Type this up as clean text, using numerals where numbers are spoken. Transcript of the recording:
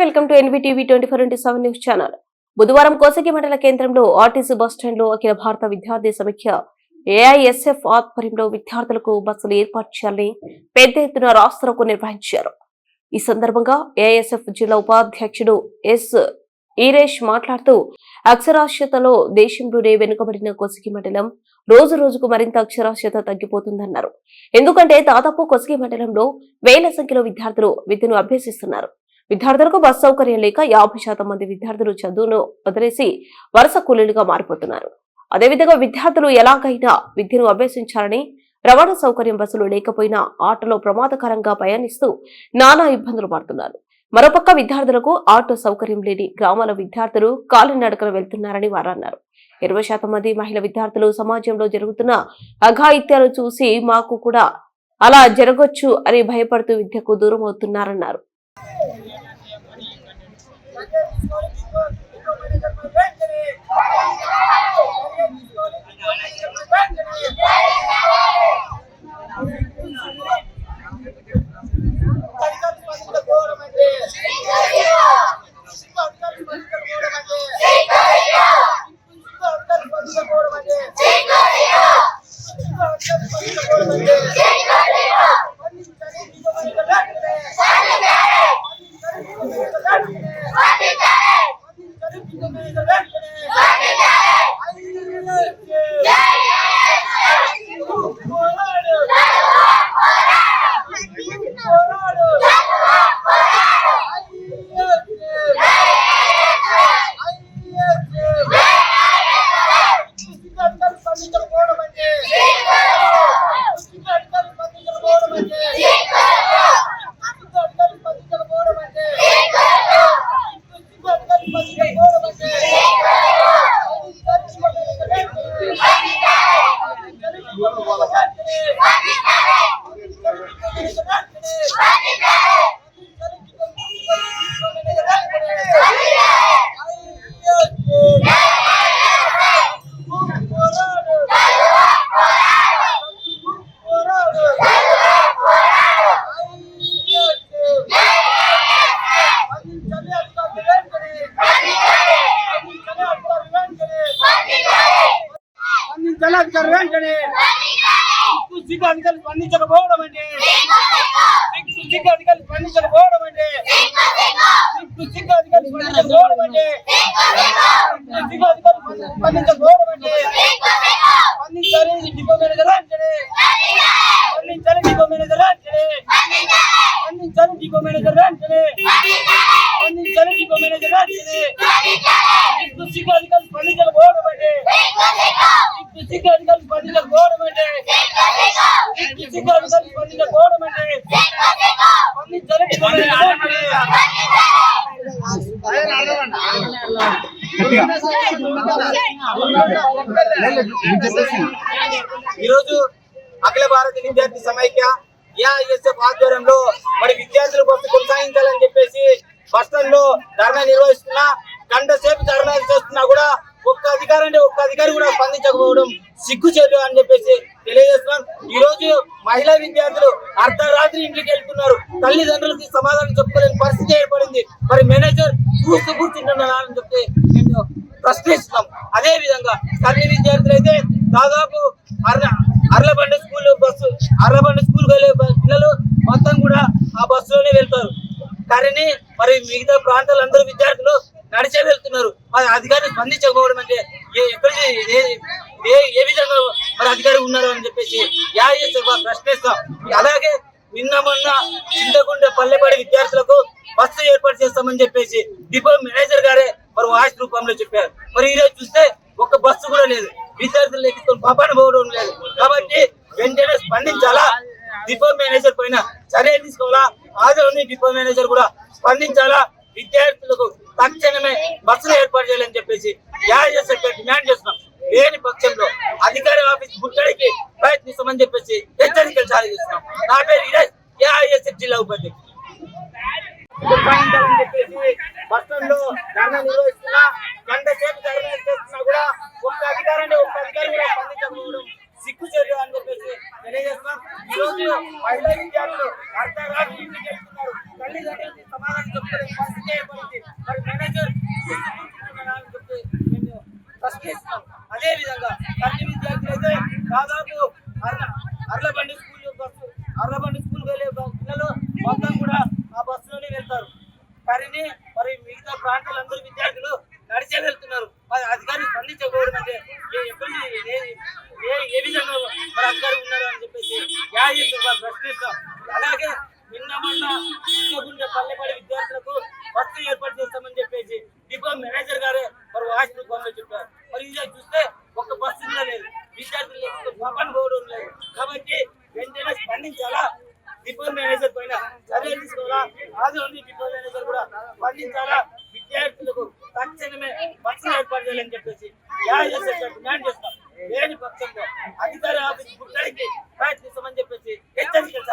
Welcome to NVTV 24/7 news channel. బుధవారం కోసగి మండల కేంద్రంలో ఆర్టీసీ బస్టాండ్ లో అఖిల భారత విద్యార్థి సమైక్య ఏఐఎస్ఎఫ్ ఆధ్వర్యంలో విద్యార్థులకు బస్సులు ఏర్పాటు చేయాలని పెద్ద ఎత్తున రాస్తారోకో నిర్వహించారు. ఈ సందర్భంగా ఏఐఎస్ఎఫ్ జిల్లా ఉపాధ్యక్షుడు ఎస్ ఈరేష్ మాట్లాడుతూ అక్షరాస్యతలో దేశంలోనే వెనుకబడిన కోసగి మండలం రోజు రోజుకు మరింత అక్షరాస్యత తగ్గిపోతుందన్నారు. ఎందుకంటే దాదాపు కోసగి మండలంలో వేల సంఖ్యలో విద్యార్థులు విద్యను అభ్యసిస్తున్నారు. విద్యార్థులకు బస్ సౌకర్యం లేక 50% మంది విద్యార్థులు చదువును వదిలేసి వరుస కూలీలుగా మారిపోతున్నారు. అదేవిధంగా విద్యార్థులు ఎలాగైనా విద్యను అభ్యసించాలని రవాణా సౌకర్యం బస్సులు లేకపోయినా ఆటోలో ప్రమాదకరంగా ప్రయాణిస్తూ నానా ఇబ్బందులు పడుతున్నారు. మరోపక్క విద్యార్థులకు ఆటో సౌకర్యం లేని గ్రామాల విద్యార్థులు కాలినడకన వెళ్తున్నారని వారు అన్నారు. 20% మంది మహిళా విద్యార్థులు సమాజంలో జరుగుతున్న అఘాయిత్యాలు చూసి మాకు కూడా అలా జరగొచ్చు అని భయపడుతూ విద్యకు దూరం అవుతున్నారన్నారు. స్పందించకపోవడం అంటే స్పందించకపోవడం అంటే స్పందించకపోవడం అంటే స్పందించకపోవడం అంటే స్పందించాలి డిపో మేనేజర్ అంటే స్పందించాలి డిపో మేనేజర్ అంటే స్పందించాలి డిపో మేనేజర్ అంటే స్పందించాలి డిపో మేనేజర్ అంటే అధికారులు స్పందించకపోవడం అంటే అధికారులు స్పందించకపోవడం అంటే స్పందించకపోవడం అంటే స్పందించాలి డిపో మేనేజర్ అంటే ఈరోజు అఖిల భారత విద్యార్థి సమైక్య ఏఐఎస్ఎఫ్ ఆధ్వర్యంలో మరి విద్యార్థుల బస్సు కొనసాగించాలని చెప్పేసి బస్టాండ్ లో ధర్నా నిర్వహిస్తున్నా, గంట సేపు ధర్నా చేస్తున్నా కూడా ఒక్క అధికారి కూడా స్పందించకపోవడం సిగ్గుచేటు అని చెప్పేసి తెలియజేస్తున్నాం. ఈ రోజు మహిళా విద్యార్థులు అర్ధరాత్రి ఇంటికి వెళ్తున్నారు. తల్లిదండ్రులకి సమాధానం చెప్పుకోలేని పరిస్థితి ఏర్పడింది. మరి మేనేజర్ చూస్తూ కూర్చుంటున్నారా అని చెప్తే మేము ప్రశ్నిస్తున్నాం. అదే విధంగా తల్లి విద్యార్థులు అయితే దాదాపు అర్లబండి స్కూల్ వెళ్ళే పిల్లలు మొత్తం కూడా ఆ బస్సులోనే వెళ్తారు. కానీ మరి మిగతా ప్రాంతాలందరూ విద్యార్థులు నడిచే వెళ్తున్నారు. మరి అధికారులు స్పందించకపోవడం అంటే ఎక్కడ ఏ విధంగా మరి అధికారులు ఉన్నారు అని చెప్పేసి ప్రశ్నిస్తాం. అలాగే నిన్న మొన్న చింతకుంట పల్లెపడి విద్యార్థులకు బస్సు ఏర్పాటు చేస్తామని చెప్పేసి డిపో మేనేజర్ గారే మరి వాయిస్ రూపంలో చెప్పారు. మరి ఈరోజు చూస్తే ఒక్క బస్సు కూడా లేదు, విద్యార్థులు ఎక్కించుకొని పాపాన పోవడం లేదు. కాబట్టి వెంటనే స్పందించాలా, డిపో మేనేజర్ పైన చర్యలు తీసుకోవాలా, ఆదరణ డిపో మేనేజర్ కూడా స్పందించాలా, విద్యార్థులకు తక్షణమే బస్సులు ఏర్పాటు చేయాలని చెప్పేసి డిమాండ్ చేస్తున్నాం. లేని పక్షంలో అధికారి ఆఫీస్ ముట్టడికి ప్రయత్నిస్తామని చెప్పేసి హెచ్చరికలు జారీ చేస్తున్నాం. నా పేరు ఏఐఎస్ఎఫ్ జిల్లా ఉపాధ్యక్షుడు. బస్టాండ్ లో ధర్నా నిర్వహిస్తున్నా, గంట సేపు ధర్నా చేస్తున్నా కూడా ఒక్క అధికారి కూడా స్పందించకపోవడం సిగ్గుచేటు అని చెప్పేసి తెలియజేస్తున్నాం. ఈ రోజు మహిళా విద్యార్థులు అర్ధరాత్రి ఇంటికి వెళ్తున్నారు. తల్లిదండ్రులకి సమాధానం చెప్తున్నారు. పరిస్థితి ఏర్పడింది. మరి మేనేజర్ అని చెప్పి మేము ప్రశ్నిస్తున్నాం. అదే విధంగా తల్లి విద్యార్థులు అయితే దాదాపు అర్లబండి స్కూల్ వెళ్ళే పిల్లలు మొత్తం కూడా ఆ బస్సులోనే వెళ్తారు. కానీ మరి మిగతా ప్రాంతాలందరూ విద్యార్థులు నడిచే వెళ్తున్నారు. మరి అధికారులు స్పందించకపోవడం అంటే ఏ విధంగా మరి అధికారులు ఉన్నారు అని చెప్పేసి ప్రశ్నిస్తాం. అలాగే నిన్న మొన్న పల్లెపల్లి విద్యార్థులకు బస్సు ఏర్పాటు చేస్తామని చెప్పేసి డిపో మేనేజర్ గారే మరి వాయిస్ రూపంలో చెప్పారు. మరి ఇది చూస్తే ఒక బస్సు కూడా లేదు, విద్యార్థులు పక్కన పోవడం లేదు. కాబట్టి వెంటనే స్పందించాలా, డిపో మేనేజర్ పైన చర్యలు తీసుకోవాలా, ఆదిలోని డిపో మేనేజర్ కూడా స్పందించాలా, విద్యార్థులకు తక్షణమే బస్సులు ఏర్పాటు చేయాలని చెప్పేసి డిమాండ్ చేస్తాం. లేని పక్షంలో అధికార ఆఫీస్ గుట్టడికి ప్రయత్నిస్తామని చెప్పేసి హెచ్చరికలు